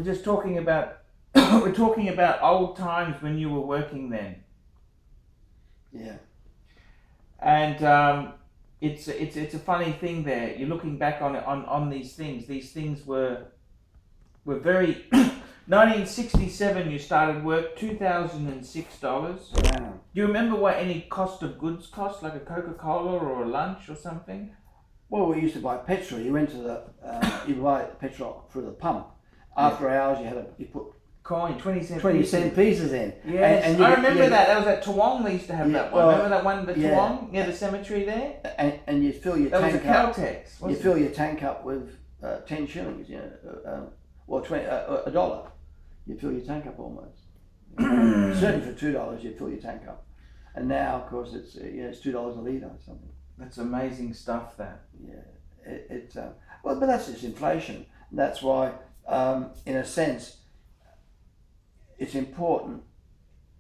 we're just talking about we're talking about old times when you were working then. Yeah. And it's a funny thing there. You're looking back on these things. These things were very. 1967, you started work. $2,006. Wow. Do you remember what any cost of goods cost, like a Coca-Cola or a lunch or something? Well, we used to buy petrol. You went to the you buy petrol through the pump. After hours, you put Coin, 20-cent 20-cent pieces in. Yes, and I remember that. That was at Toowong. They used to have that one. well, Remember that one, the Toowong, near the cemetery there? And you fill your That tank was a up. Caltex. You fill your tank up with 10 shillings. Or $1. You fill your tank up almost. Certainly for $2, you fill your tank up. And now, of course, it's $2 a litre or something. That's amazing stuff. That. Yeah, but that's just inflation. That's why, in a sense, it's important.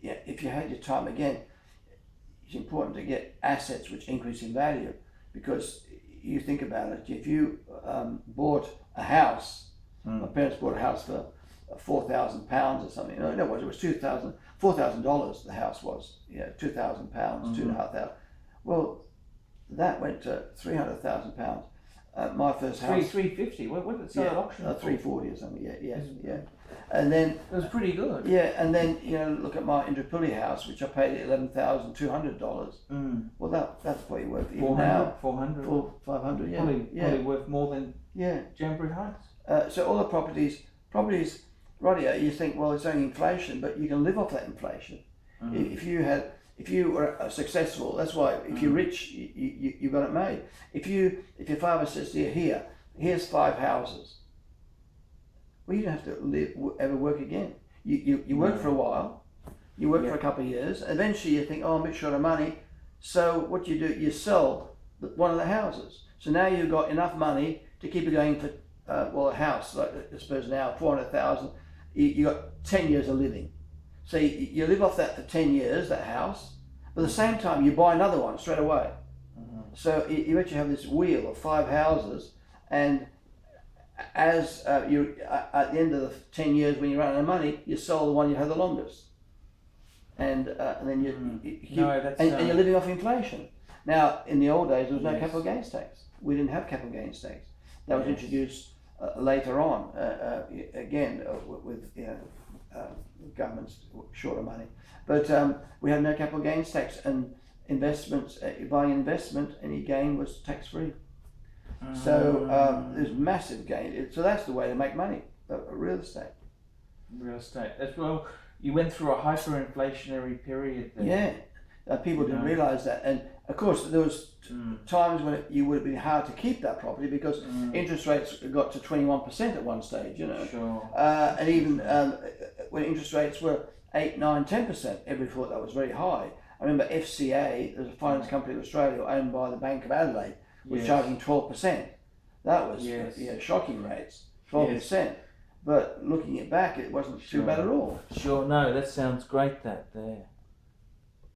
Yeah, if you had your time again, it's important to get assets which increase in value, because you think about it. If you bought a house, my parents bought a house for £4,000 or something. No, it was $4,000. The house was £2,000, £2,500. Well, that went to £300,000. My first house, $350. What did it sell at auction? $340 or something. Yeah. And then it was pretty good. Yeah, and then look at my Indooroopilly house, which I paid $11,200. Well, that's probably worth even now. 400, 500. Yeah, probably worth more than Jamboree Heights. So all the properties, right? You think, well, it's only inflation, but you can live off that inflation. If you were successful, that's why if you're rich, you got it made. If your father says to you, here's 5 houses, well, you don't have to ever work again. You work for a while, you work for a couple of years, eventually you think, I'm a bit short of money, so what do? You sell one of the houses. So now you've got enough money to keep it going for, a house, like I suppose now, 400,000, you got 10 years of living. So you live off that for 10 years, that house, but at the same time you buy another one straight away. So you actually have this wheel of 5 houses, and as you at the end of the 10 years when you run out of money, you sell the one you had the longest, and then and you're living off inflation. Now, in the old days, there was no capital gains tax. We didn't have capital gains tax. That was introduced later on, again with governments short of money. But we had no capital gains tax, and investments, buying investment, any gain was tax free. So there's massive gain. So that's the way to make money, real estate. Real estate. As well, you went through a hyperinflationary period there. Yeah, people didn't realise that. And of course, there was times when it would have been hard to keep that property because interest rates got to 21% at one stage, Sure. And even when interest rates were 8, 9, 10%, everybody thought that was very high. I remember FCA, there's a finance company in Australia owned by the Bank of Adelaide, was charging 12%. That was shocking rates, 12%. But looking it back, it wasn't too bad at all. Sure, no, that sounds great. That there.